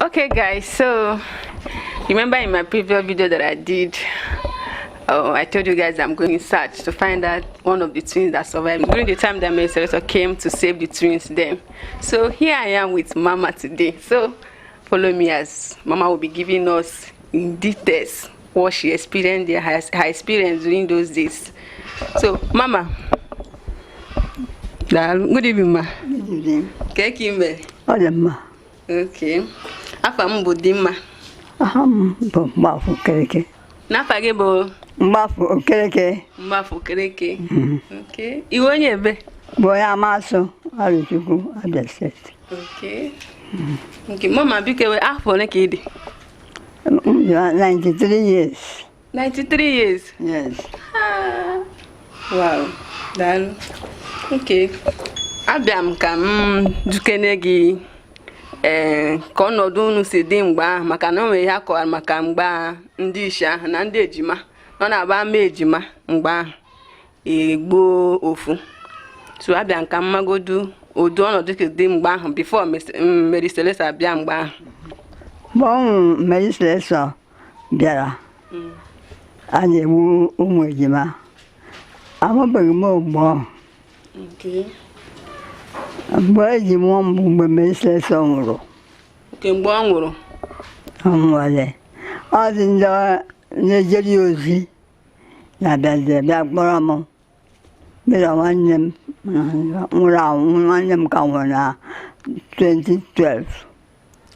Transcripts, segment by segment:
Okay guys, so remember in my previous video that I did, I told you guys I'm going in search to find out one of the twins that survived during the time that Mary Slessor came to save the twins then. So here I am with Mama today. So follow me as Mama will be giving us in details what she experienced, her experience during those days. So Mama, good evening, Ma. Good evening. Kekime. Olema. Okay. Afa m bụ Dimma. Aha m bụ Mgbafu Okereke. N'afa gị bụ? Mgbafu Okereke. Mgbafu Okereke. Okay. Iwe onye ebe? Bụ onye Amasu, Arochukwu, Abia Steeti. Okay. Okay. Mama biko we afọ ole ka ị dị? 93 years. 93 years? Yes. Ah. Wow. Daalụ. Okay. Abịa m ka m jukene gị ka ọnọdụ unu si dị mgbe ahụ maka na o nwere ihe akọwara maka mgbe ndị ishi ahụ na ndị ejima nọ na-aba ama ejima mgbe ahụ egbuo ofu. So abịa nka mmagodu odu ọnọdụ ka dị mgbe ahụ before Mary Slessor abịa mgbe ahụ. Mgbe ọnwụ Mary Slessor bịara a na-egbu ụmụ ejima amụbeghị m ogbo ahụ. Mgbe eji mụọ mbụ mgbe Mary Slessor nwụrụ. Mgbe ọ nwụrụ? Ọ nwụrụ. Ọ dị ndị na-ejeri ozi na-abịazi bịa kpọrọ m. Mere nwanne m nwụrụ anwụ, nwanne m ka nwụrụ na 2012.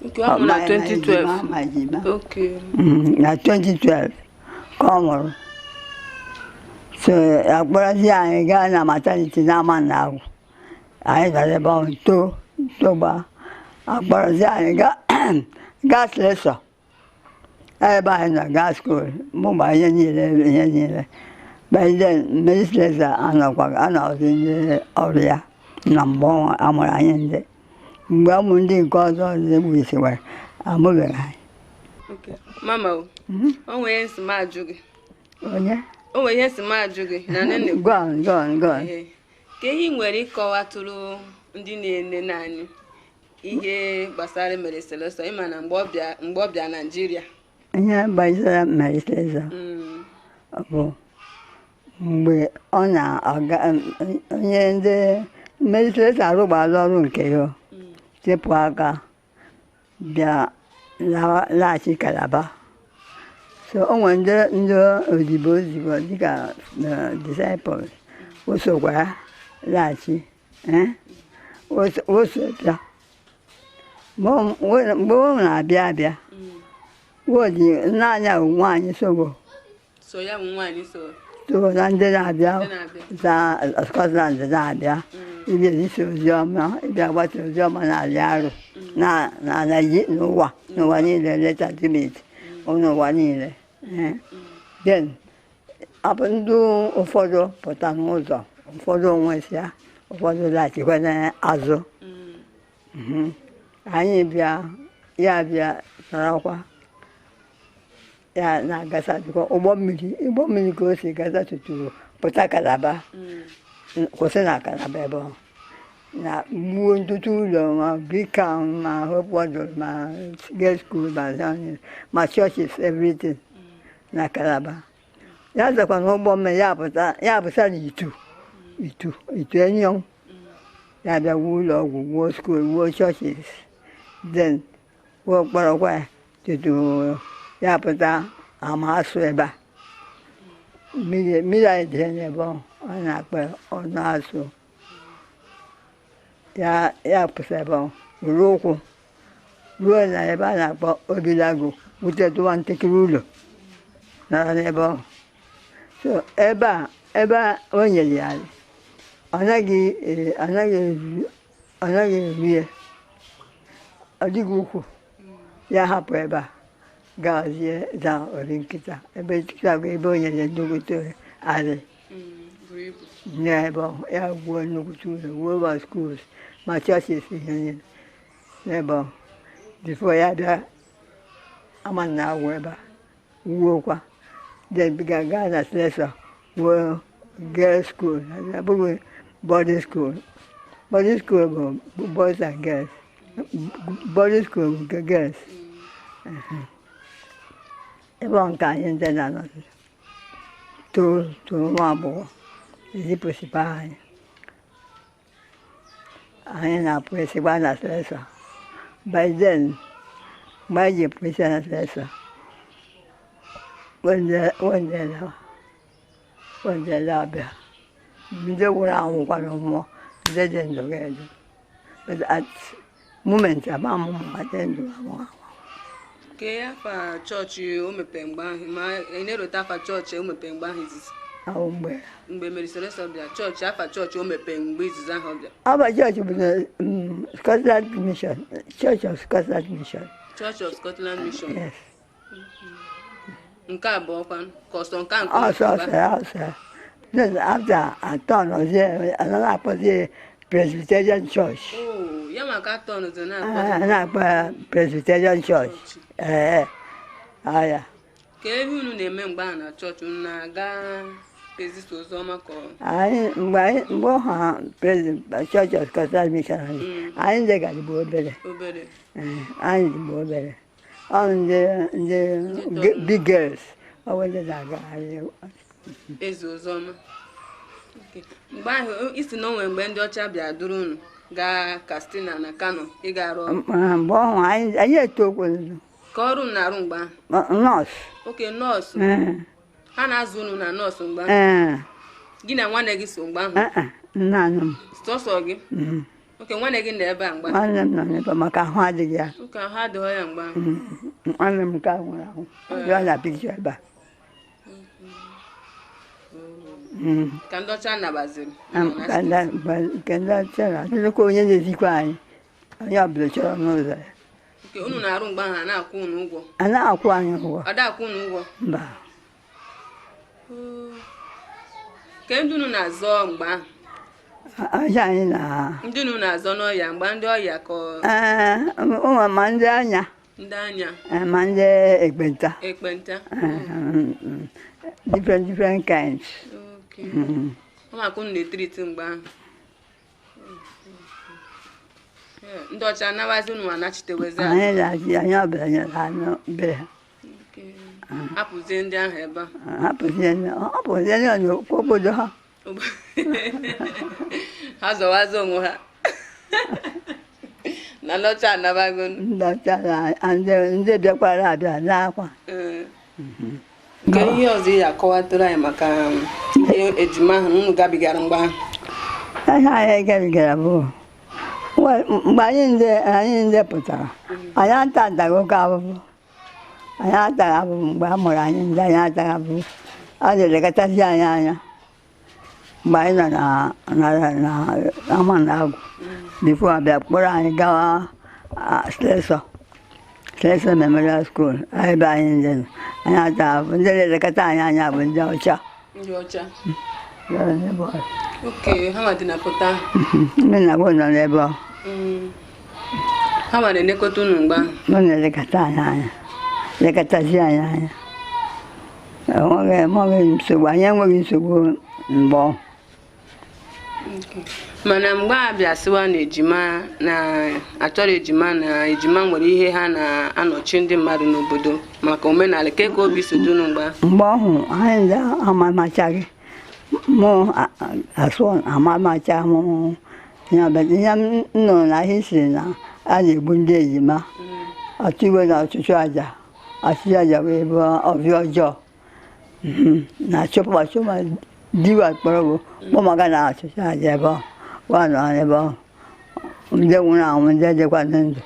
Ọ nwụrụ na 2012? Okay. Na 2012 ka ọ nwụrụ. So akpọrọzi anyị gaa na maternity n'ama na-agwụ. Anyị gara ebe ahụ togba akpọrọzi anyị gaa Slessor ebe anyị nọ gaa school mụgba ihe niile by then Mary Slessor anọzi ndị ọrụ ya na mgbe amụrụ anyị ndị mgbe ụmụ ndị nke ọzọ egbugisiwara amụbeghị anyị. Mama o nwere ihe nsị m ajụ gị. Onye? O nwere ihe nsị m ajụ gị na nne Go on. Ka ihe nwere ịkọwatụrụ ndị na-ene anyị ihe gbasara Mary Slessor ịma na mgbe ọ bịa Naịjirịa. Ihe gbasara Mary Slessor bụ mgbe ọ na-aga onye ndị Mary Slessor arụgbala ọrụ nke ya tepụ aka bịa laghachi Calabar. So o nwere ndị odibo dịka disciples o sokwa ya laghachi o so bịa mgbe ọ na-abịa wodi n'anya nwaanyị sogo so ya nwaanyị so na ndị na-abịa za Scotland na-abịa ịbịa isi oziọma ịbịa gbata oziọma n'ala arụ n'ụwa niile leta timeti n'ụwa niile. Then abụ ndị ụfọdụ pụta n'ụzọ ụfọdụ onwe si ya ụfọdụ laghachikwa n'azụ. Anyị ya bịa sarakwa ya na-agasa ụgbọ mmiri ka o si gasa tuturu pụta Calabar kwụsị na Calabar ebe ọ na gbuo ntụtụ ụlọ ma Bika ma Hope Wadol ma girls school ma churches everything na Calabar. Ya zakwa n'ụgbọ mmiri ya pụta n'Itu Enyong ya bịa wuo ụlọ ọgwụ wuo school wuo churches then wuo kpọrọkwa ya tutu ya pụta Amasu ebe a mmiri anyị dịrị n'ebe ọ na-akpa ọnụ asụ ya pụta ebe ọ ruo ụkwụ ruo na ebe a na-akpọ Obilago wutetụwa ntakịrị ụlọ nara n'ebe ọ. So ebe a o nyere ya ọ naghị eri ya ọ dịghị ukwu ya hapụ ebe a gazie za ori nkịta ebe ebe o nyere nnukwute arị n'ebe ọ ya gwuo nnukwute ụlọ wuo ma schools ma churches ihe niile n'ebe ọ bifo ya bịa ama na agwụ ebe a wuokwa then gaa na Slessor wuo girls school abụghị boarding school. Boarding school bụ boys and girls boarding school nke girls. Ebe ọ nke anyị ndị na-anọdụ too nwa agbọghọ ezipụsịkwa anyị. Anyị na-apụ esi gba na Slessor. By then, mgbe anyị ji pụ esi na Slessor, wendele abịa. Ndị nwụrụ anwụ kwara mmụọ, ndị dị ndụ ga-edu. But at moment, ama m ma dị ndụ anwụ anwụ. Ke afa chọọchị o mepere mgbe ahụ ma ị na-erota afa chọọchị o mepere mgbe ahụ izizi. Ahụ Mgbe Mary Slessor bịa chọọchị afa chọọchị o mepere mgbe izizi ahụ bịa. Afa chọọchị bụ na Scotland Mission, Church of Scotland Mission. Church of Scotland Mission. Yes. Nke abụọ kwa kọsọ nke nke. Also. Then after I turned, I was there, another was Presbyterian Church. Oh, ya maka tọn dị na Another Presbyterian Church. Yeah. Ka ebe unu na-eme mgbe ahụ na chọọchị unu na-aga ezisa ozi ọma ka mgbe ha Church of Scotland Mission anyị ndị ga dịbụ obere. Anyị dịbụ obere. Ọ ndị big girls ọ bụ ndị na-agagharị ezi ozi ọma. Mgbe ahụ isi na onwe mgbe ndị ọcha bịa duru unu gaa Katsina na Kano ịga arụ ọrụ. Mgbe ọhụ anyị etokwu ka ọrụ na-arụ mgbe ahụ. Nọọsụ. Oke nọọsụ. Ha na-azụ unu na nọọsụ mgbe ahụ. Gị na nwanne gị so mgbe ahụ. Nna m. Sọsọ gị. Oke nwanne gị nọ ebe a mgbe ahụ. Nwanne m nọ n'ebe maka ahụ adịghị ya. Oke ahụ adịghị ya mgbe ahụ. Nwanne m nke a nwụrụ anwụ. Ọ na pikchọ ebe a. Ka ndị ọcha nabaziri. Ka ndị ọcha na-atụzikwa onye na-ezikwa anyị. Onye ọbụla chọrọ n'ụzọ ya. Oke unu na-arụ mgbe ahụ a na-akwụ unu ụgwọ. A na-akwụ anyị ụgwọ. Ọ da-akwụ unu ụgwọ. Mba. Ka ndị unu na-azọ mgbe ahụ. Ọcha anyị na. Ndị unu na-azọ n'ọya mgbe ndị ọya ka. Ụmụ ma ndị anya. Ndị anya. Ma ndị ekpenta. Ekpenta. Different kinds. Ọ maka unu na-etiriti mgbe ahụ. Ndị ọcha anabazi unu anachitewezi ahụ. Anyị na-achị anyị ọbụla nyere anụ be ha. Hapụzie ndị ahụ ebe a. Hapụzie ndị obodo ha. Ha zọwazi onwe ha. Na ndị ọcha anabago. Ndị ọcha ndị bịakwara abịa n'akwa. Nke ihe ọzọ ị akọwatụrụ anyị maka ihe ejima ahụ unu gabigara mgbe ahụ. Ihe anyị gabigara bụ mgbe anyị ndị pụtara anyị ataghị oke ahụhụ. Anyị ataghị ahụhụ mgbe a mụrụ anyị ndị anyị ataghị ahụhụ. A na-elekọtazi anyị anya mgbe anyị nọ na Amanagụ bifo abịa kpọrọ anyị gawa Slessor Memorial School ebe anyị ndị nọ. Anyị ataghị ahụhụ. Ndị na-elekọta anyị anya bụ ndị ọcha. Ndị ọcha. Oke, ha dị na pụta. Ndị na-abụ nọ n'ebe ọ. Ha na-elekọta unu mgbe ahụ. Ọ na-elekọta anyị anya. Lekọtazi anyị anya. Enweghị nsogbu, anyị enweghị nsogbu mgbe ọ. Mana mgbe a bịa sịwa na ejima na-achọrọ ejima na ejima nwere ihe ha na-anọchi ndị mmadụ n'obodo maka omenala ka obi so dunu mgbe ahụ. Mgbe ọhụ anyị ndị amamachaghị mụ asụ amamacha mụ ihe m nọ na ihe siri na a na-egbu ndị ejima ọtụiwe na ọchụchụ aja wee bụ ọbịa ọjọọ na chụpụma diwa kpọrọ bụ kpọmaga na ọchụchụ aja ebe ọ nọ ebe ọ ndị nwụrụ anwụ ndị dịkwa ndụ.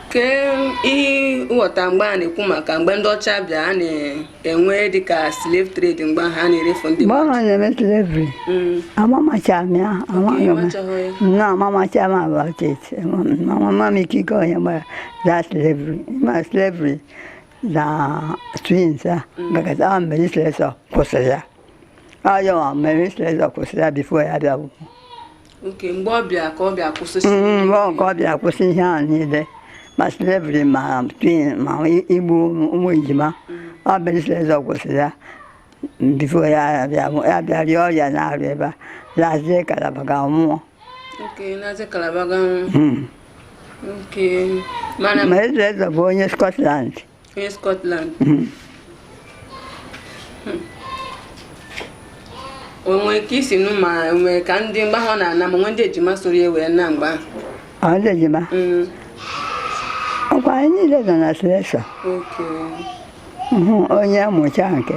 Ke ihe nghọta mgbe a na-ekwu maka mgbe ndị ọcha bịa a na-enwe dịka slave trade mgbe ahụ a na-erefu ndị mmadụ. Mgbe ahụ na-eme slavery amamacha m ya amamacha m about it. Mama m ikike onye gbara that slavery na twins a gakọta Mary Slessor kwụsịrị ya. Ọ Mary Slessor kwụsịrị ya bifo ya bịa bụ. Mgbe ọ bịa ka ọ bịa kwụsị. Mgbe ọ bịa kwụsị ihe ahụ niile ma slavery ma twin ma igbu ụmụ ejima. Ọ Mary Slessor kwụsịrị ya bifo ya bịa rịọ ọrịa na-arụ ebe a lazie Kalaba ga mmụọ Okay, na-aza Calabar gan. Okay. Mana Mary Slessor bụ onye Scotland. onye Scotland. Onwe ka isi nụ ma onwe ka ndị mgba ha na-ana ma nwe ndị ejima soro ya wee na mgba. Ọ ndị ejima. Ọkwa anyị niile nọ na Slessor. Okay. Onye amụcha nke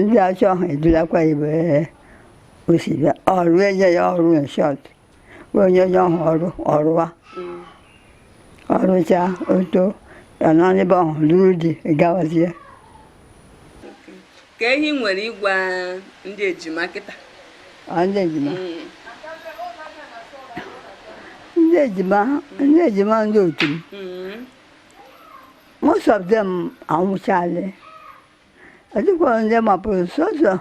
ndị achọ ahụ edulakwa ibe osi bịa ọrụ enye ya ọrụ in short onye ọhụrụ ọrụwa ọrụcha oto ya na n'ebe ahụ lụrụ di gawazie. Ka ihe nwere ịgwa ndị ejima kịta. Ndị ejima ndị otu m most of them anwụchaala. Adịkwa ndị mapụrụ sọsọ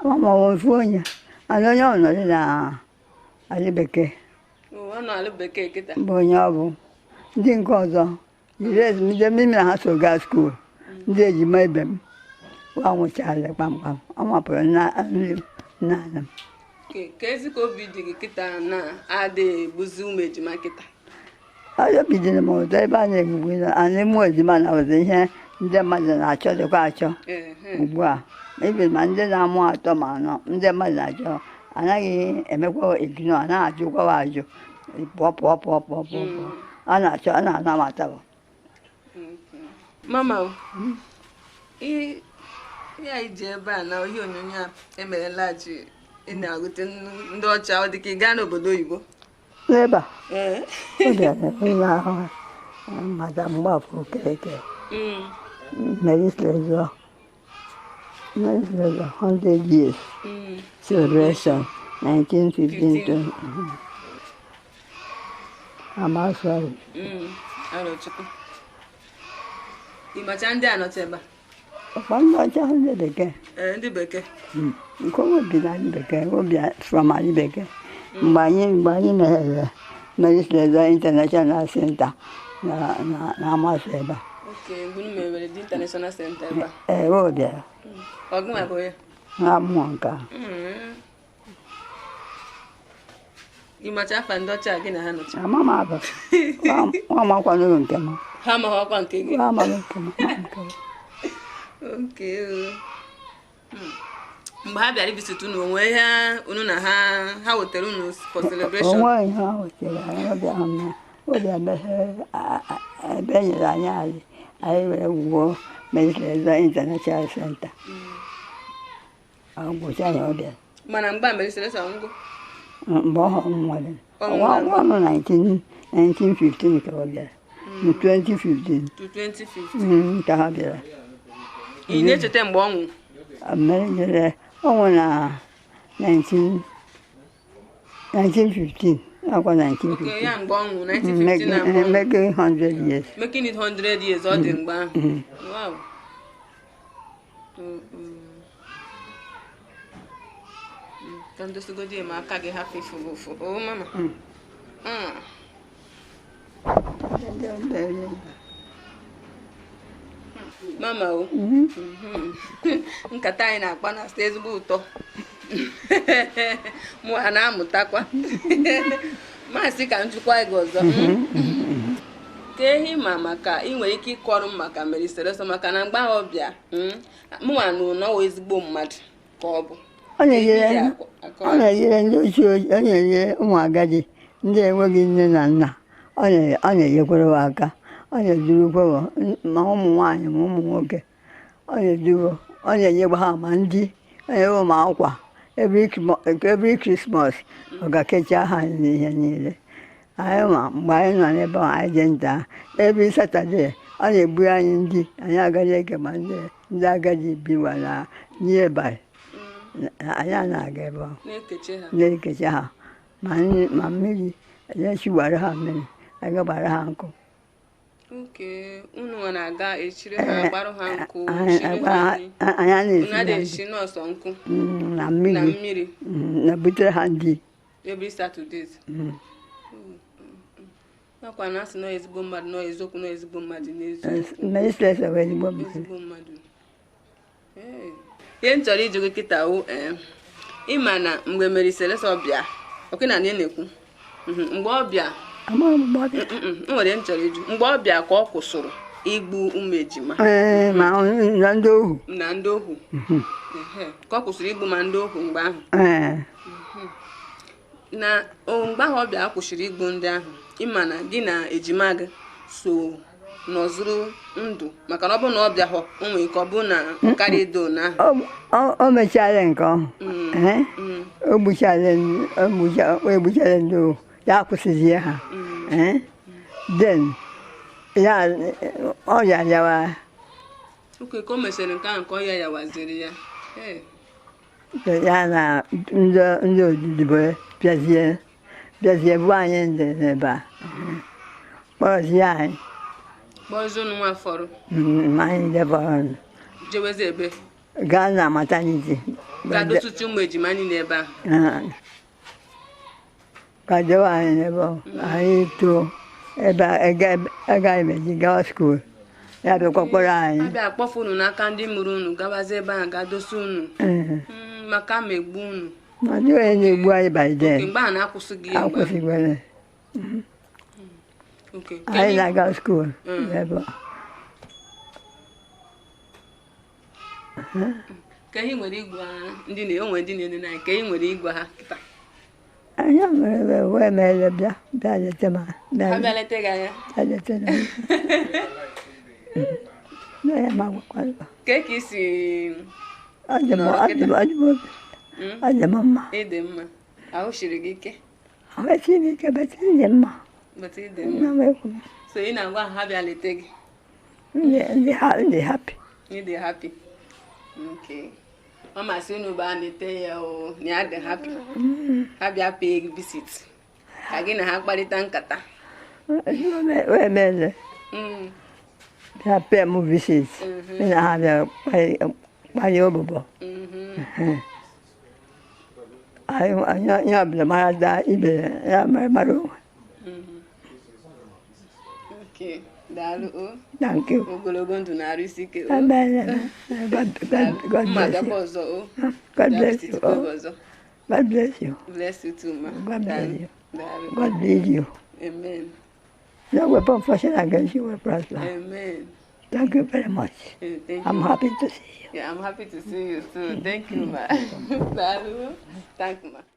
amaghị ofu onye ana onye ọnọdụ na ala bekee Ọ nọ ala bekee kịta. bụ onye ọ bụ. Ndị nke ọzọ jiri ezumike mmiri na ha so gaa skuul. Ndị ejima ibe m anwụchaala kpamkpam amapụrụ nna m. Ka ezi ka obi dị gị kịta na-adị egbuzi ụmụ ejima kịta. Ọ bidoro m ụtọ ebe a na-egbugbu anyị mụ ejima na ụzọ ihe ndị mmadụ na-achọ dịkwa achọ ugbu a. Ebe ma ndị na-amụ atọ ma anọ ndị mmadụ na-achọ anaghị emekwa ejino a na-ajụkwa ajụ pụọ a na-achọ a na-anamata. Mama ihe anyị ji ebe a na ihe onyonyo a emerela ji ị na-agụte ndị ọcha ọ dị ka ị gaa n'obodo oyibo. N'ebe a ọ bịara ịle ahụ Madam Arochukwu Kingdom Mary Slessor 100 years celebration 1915 to Amasị. Arochukwu. Ịmacha ndị a nọcha ebe a? Ọkwa ndị ọcha ndị bekee. Ndị bekee. Nke obi na ndị bekee obi from anyị bekee. Mgbe anyị meghere Mary Slessor International Center na Amasị ebe a. Okay, mgbe unu mewere the International Center ebe a. O bịara. Ọ gụnwa bụ ya? Ha mmụọ nke a. Ịmacha afa ndị ọcha gị na ha nọcha? Ama m abụ. Nwa makwa n'ụlọ nke m. Ha amaghịkwa nke gị? Ha amaghị nke m. Okay. Mgbe ha bịara ibisit unu onwe ihe unu na ha wetara unu for celebration? Onwe ihe ha wetara anyị obi emeghe ebe e nyere anyị were wuo Mary Slessor International Center. Gwụcha ya ọ bịara. Mana mgbe a Mary Slessor ngụ? Mgbe ọ hụrụ nwere ọnụ 1915 ka ọ bịara. 2015. To 2015? Ka ha bịara. Ị na-echeta mgbe ọ nwụ? Ọ nwụ na 1915. Akwa 1915. Okay, ya mgbe ọ nwụ 1915 na mgbe ọ nwụ. Making 100 years. Making it 100 years ọ dị mgbe ahụ. Wow. Ka ndosogodi ma aka gị hapụ ifu. Oh mama. Mama o. Nkata anyị na-akpa na sta ezigbo ụtọ. Mụ ha na-amụtakwa. Masị ka njikwa gị ọzọ. Ka ehi ma maka ị nwere ike ịkọrọ m maka Mary Slessor maka na mgbe ahụ bịa mụnwa nụ nọwa ezigbo mmadụ ka ọ bụ. Ọ na-enyere ndị ochie, ọ na-enyere ụmụ agadi ndị enweghị nne na nna. Ọ na-enyekwara ha aka. Ọ na-edurukwa ma ụmụ nwaanyị ma ụmụ nwoke. Ọ na-eduru, ọ na-enyekwa ha ma ndị onye ma akwa every Christmas ọ ga-kecha ha n'ihe niile. Anyị ma mgbe anyị nọ n'ebe ahụ anyị dị nta every Saturday ọ na-ebu anyị ndị anyị agaghị ege ma ndị agadi biwa na nearby. Anyị na-aga ebe ahụ na-ekecha ha ma mmiri na-echiwara ha mmiri anyị gbara ha nkụ. Okay, unu na-aga echiri ha gbarụ ha nkụ unu na-echi n'ọsọ nkụ na mmiri na butere ha ndị every Saturdays. Nakwa na asị nọ ezigbo mmadụ nọ eziokwu nọ ezigbo mmadụ n'eziokwu. Mary Slessor bụ ezigbo mmadụ. Ihe m chọrọ ịjụ gị kịta ịma na mgbe Mary Slessor bịa oke na na-ekwu mgbe ọ bịa nwere nchọrọ ịjụ mgbe ọ bịa ka ọ kwụsịrị igbu ụmụ ejima na ndị ohu ka ọ kwụsịrị igbu ma ndị ohu mgbe ahụ na mgbe ahụ ọ bịa kwụsịrị igbu ndị ahụ ịma na gị na ejima gị so nọzụrụ ndụ maka na ọ bụ na ọ bịa hụ onwe ike ọ bụ na karịa edo na o mechara nke ọhụ o gbuchara ndị ohu ya kwụsịzie ha then ya ọrịa yawa oke ka o mesịrị nke ahụ ka ọrịa yawaziri ya ya na ndị odibo bịazie bụ anyị ndị n'ebe a kpọrọzie anyị kpọzie unu Nwafọrọ anyị debọrọ jewezi ebe gaa na maternity ga-adọtụtụ ụmụ ejima anyị n'ebe ahụ ka dewe anyị n'ebe anyị too ebe agaghị meji gawa skuul ya bịakwa kpọrọ anyị abịa akpọfu unu n'aka ndị mụrụ unu gawazie ebe ahụ ga-adosa unu maka megbu unu ma ndị onye na-egbu anyị by then mgbe a na-akwụsịghị ya akwụsịgwere anyị na-aga skuul ebe ka ihe nwere igwe ndị na-enwe ndị na-ene na ka ihe nwere igwe ha kịta anyị mere wee mere bịa leta ma ha bịa leta gị anya leta na ya ma gwakwara ka isi adị m mma ịdị mma ahụ siri gị ike ahụ siri ike bete dị mma so ị na-agwa ha bịa leta gị ndị happy ịdị happy okay ọ masị unu bụ a leta ya o na ya dị happy ha bịa pay gị visit ka gị na ha kparịta nkata wee mere bịa pay m visit na ha bịa kparị ọbụbọ anyị ọbụla mara daa ibe ya mara onwe daalụ o thank you ogologo ndụ na-arụ isi ike God bless you. God bless you. God bless you. Bless you too, ma. God bless you. God lead you. Amen. No weapon fashioned against you will prosper. Amen. Thank you very much. Thank you. I'm happy to see you. Yeah, I'm happy to see you too. Thank you, ma. Thank you, ma.